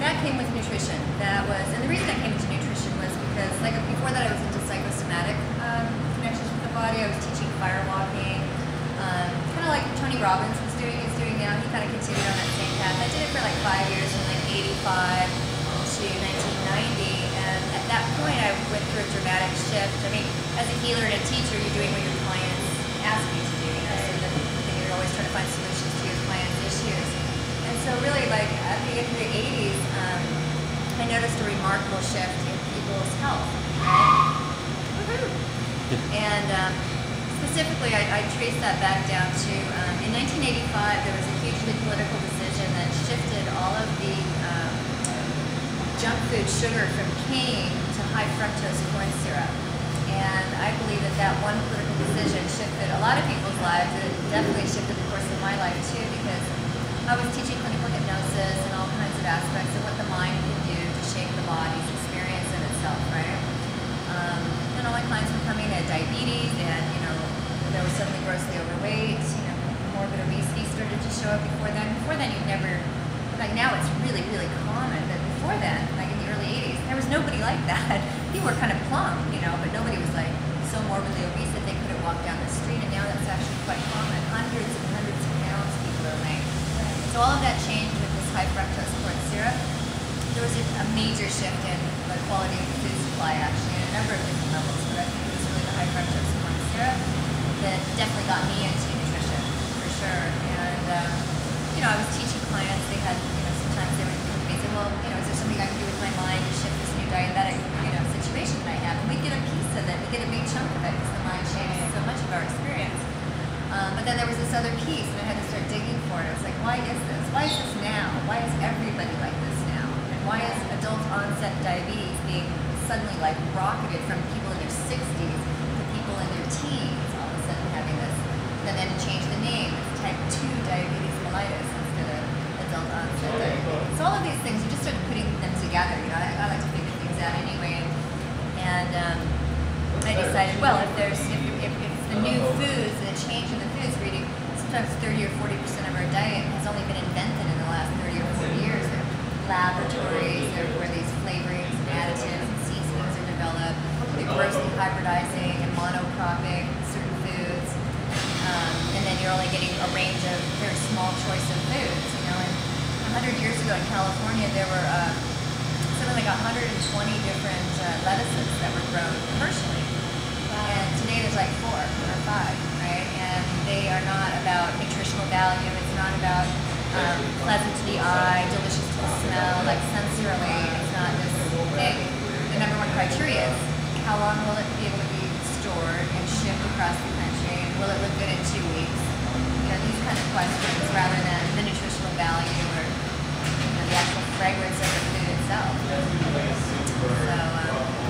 that came with nutrition. And the reason I came into nutrition was because, like, before that I was into psychosomatic connections with the body. I was teaching fire walking, kind of like Tony Robbins is doing now. He kind of continued on that same path. I did it for like 5 years, from like 85 to 1990, and at that point I went through a dramatic shift. I mean, as a healer and a teacher, you're doing what your clients ask you to do, you know, so that you're always trying to find solutions to your clients' issues. And so really, like, at the end of the 80s, I noticed a remarkable shift in people's health, right? And specifically, I traced that back down to, in 1985, there was a hugely political decision that shifted all of the junk food sugar from cane to high fructose corn syrup. And I believe that that one political decision shifted a lot of people's lives. It definitely shifted the course of my life too, because I was teaching clinical hypnosis and all kinds of aspects of what the mind can do to shape the body's experience in itself, right? And all my clients were coming to diabetes, and, you know, they were suddenly grossly overweight, you know, morbid obesity started to show up before then. Before then, you'd never, like, now it's really, really common, but before then, like in the early 80s, there was nobody like that. People were kind of plump, you know, but nobody was like so morbidly obese that they couldn't walk down the street, and now that's actually quite common. Hundreds and hundreds of pounds people are weighing. So all of that changed with this high fructose corn syrup. There was a major shift in the quality of the food supply, actually, at a number of different levels, but I think it was really the high fructose corn syrup that definitely got me into nutrition, for sure. And, you know, I was teaching clients. They had, you know, sometimes they would come to me and say, well, you know, is there something I can do with my mind to shift this new diabetic, you know, situation that I have? And we'd get a piece of it. We'd get a big chunk of it, because the mind changes so much of our experience. But then there was this other piece, and I had to start digging for it. I was like, why is this? Why is this now? Why is everybody like this now? And why is adult onset diabetes being suddenly, like, rocketed from people in their 60s to people in their teens, all of a sudden having this? And then change the name. It's type 2 diabetes mellitus instead of adult onset diabetes. So all of these things, you just start putting them together. You know, I like to figure things out anyway. And I decided, well, if the new foods, the change in the foods, we're eating sometimes 30 or 40% of our diet has only been invented in the last 30 or 40 years. They're laboratories, where these flavorings and additives and seasonings are developed. They're grossly hybridizing and monocropping certain foods. And then you're only getting a range of very small choice of foods, you know. And 100 years ago in California, there were something like 120 different lettuces that were grown commercially. And today there's like 4 or 5, right? And they are not about nutritional value. It's not about pleasant to the eye, delicious to the smell, like sensorily. It's not this thing. The number one criteria is how long will it be able to be stored and shipped across the country, and will it look good in 2 weeks? You know, these kind of questions, rather than the nutritional value or, you know, the actual fragrance of the food itself. So,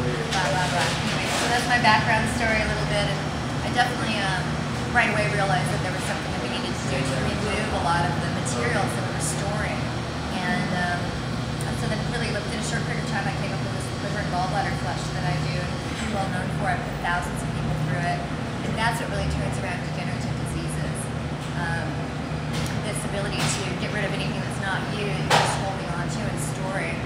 Anyway, so that's my background story a little bit, and I definitely right away realized that there was something that we needed to do to remove a lot of the materials that we were storing. And so then really within a short period of time I came up with this liver and gallbladder flush that I do, and I'm well known for it. I've put thousands of people through it, and that's what really turns around degenerative diseases. This ability to get rid of anything that's not you, that you're just holding on to and storing.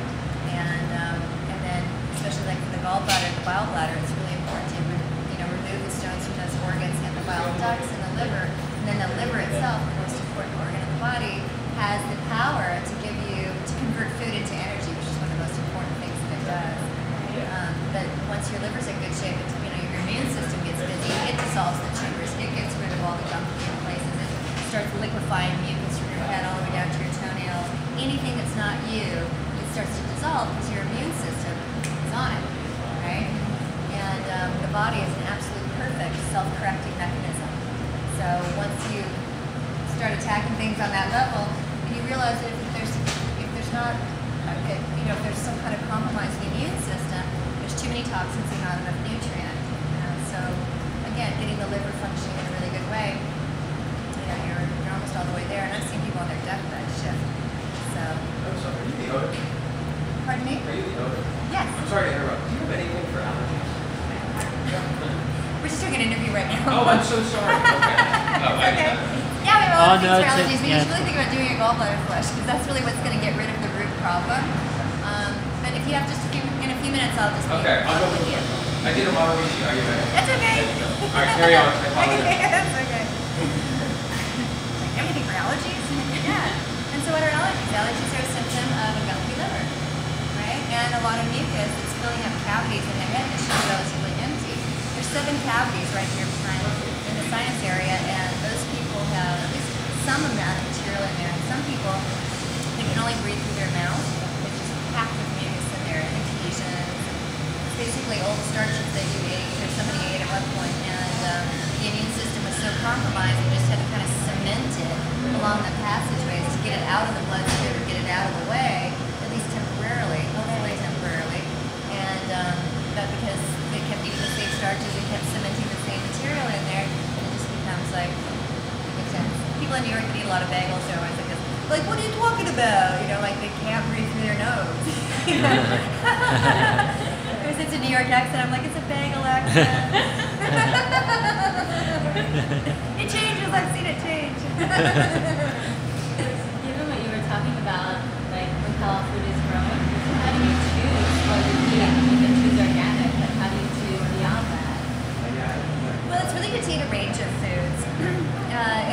And then especially like for the gallbladder and the bile bladder, it's really important to, you know, remove the stones from those organs, and the bile ducts and the liver. And then the liver itself, the most important organ in the body, has the power to convert food into energy, which is one of the most important things that it does. But once your liver's in good shape, it's, you know, your immune system gets busy, it dissolves the tumors, it gets rid of all the gunk in places, it starts liquefying mucus from your head all the way down to your toenails. Anything that's not you, it starts to dissolve because your immune system is on it, right? And the body is an absolute perfect self-correcting mechanism. So once you start attacking things on that level, and you realize that if there's not, you know, if there's some kind of compromise in the immune system, there's too many toxins and not enough nutrient. You know? So again, getting the liver functioning in a really good way, you know, you're almost all the way there. And I've seen people on their deathbed shift. So. I'm sorry, are you the owner? Pardon me? Are you the owner? Yes. I'm sorry to interrupt. Do you have anything for allergies? We're just doing an interview right now. Oh, I'm so sorry. Okay. Oh, okay. Yeah, we have a lot of things for allergies, but you yeah. should really think about doing a gallbladder flush, because that's really what's going to get rid of the root problem. But if you have just in a few minutes, I'll just Okay, I'll go with you. I did a model review. Are you ready? That's okay. All right, carry on. I apologize. That's okay. Everything for allergies? Yeah. And so what are allergies? Allergies are a symptom of a milky liver, right? And a lot of mucus that's filling up cavities in the head that should be relatively empty. There's 7 cavities right here behind in the sinus area, and those people have at least some amount of material in there. And some people, they can only breathe through their mouth. It's just packed with mucus in there, adhesions. It's basically old starches that you ate, or somebody ate at one point, and the immune system was so compromised, you just had to kind of cement it along the passageways to get it out of the bloodstream or get it out of the way, at least temporarily, hopefully temporarily. And but because they kept eating the same starches, they kept cementing the same material in there, and it just becomes like intense. People in New York eat a lot of bagels, so I think it's like, what are you talking about? You know, like they can't breathe through their nose. Because it's a New York accent, I'm like, it's a bagel accent. It changes, I've seen it change. Given what you were talking about, like with how food is growing, how do you choose what you eat? You can choose organic, but how do you choose beyond that? Well, it's really good to eat a range of foods.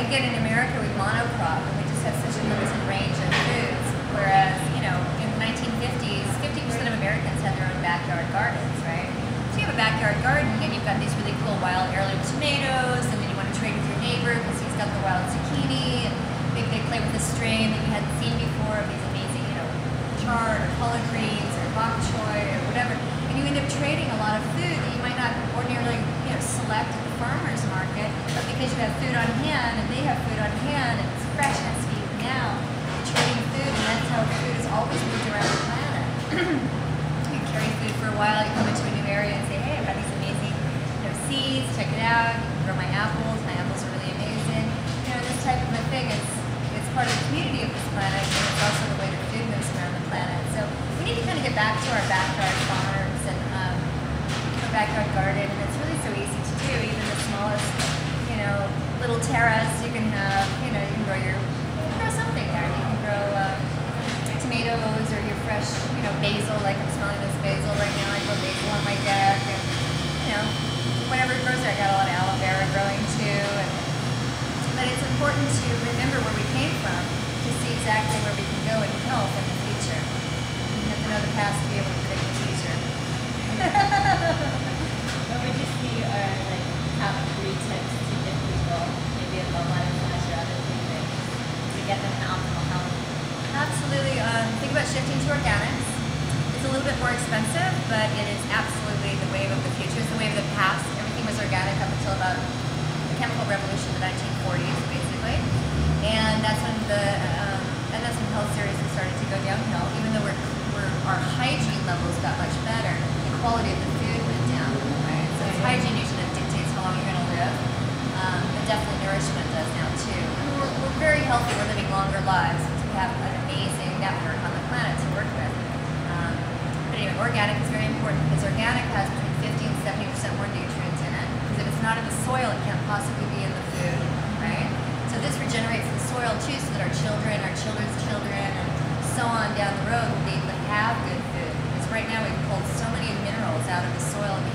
Again, in America, we monocrop, and we just have such a limited range of foods. Whereas, you know, in the 1950s, 50% of Americans had their own backyard gardens, right? So you have a backyard garden, and you've got these really cool wild heirloom tomatoes, and then you want to trade with your neighbor because he's got the wild zucchini, and maybe they play with a strain that you hadn't seen before of these amazing, you know, chard or collard greens or bok choy or whatever. And you end up trading a lot of food that you might not ordinarily, you know, select at the farmer's market, but because you have food on hand and they have food on hand and it's fresh and it's eaten now, you're trading food, and that's how food has always moved around the planet. You carry food for a while, you come into a new area and say, hey, I've got these amazing, you know, seeds, check it out, you can grow my apples are really amazing. You know, this type of a thing, it's part of the community of this planet, and it's also the way that food moves around the planet. So we need to kind of get back to our backyard farms and our backyard garden, and it's really so easy to do. Even the smallest, you know, little terrace, you can have, you know, you can grow something there. You can grow tomatoes or your fresh, you know, basil. Like I'm smelling this basil right now. I grow basil on my deck, and you know, whatever grows there. I got a lot of aloe vera growing too. But it's important to remember where we came from to see exactly where we can go in health in the future. You have to know the past to be able to predict the future. What would you see are like top 3 tips to give people, maybe a low body mass or other things to get them to optimal health? Absolutely. Think about shifting to organics. It's a little bit more expensive, but it is absolutely the wave of the future. It's the wave of the past. Everything was organic up until about the chemical revolution in the 1940s, basically. And that's when health seriously started to go downhill. Even though our hygiene levels got much better, the quality of the food went down. Right? So it's hygiene usually that dictates how long you're going to live. But definitely nourishment does now too. I mean, we're very healthy. We're living longer lives because we have an amazing network on the planet to work with. But anyway, organic is very important because organic has between 50 and 70% more nutrients in it. Because if it's not in the soil, it can't possibly be in the food, right? So this regenerates the soil too, so that our children, our children's children, and so on down the road will be able to have good food. Because right now we've pulled so many minerals out of the soil and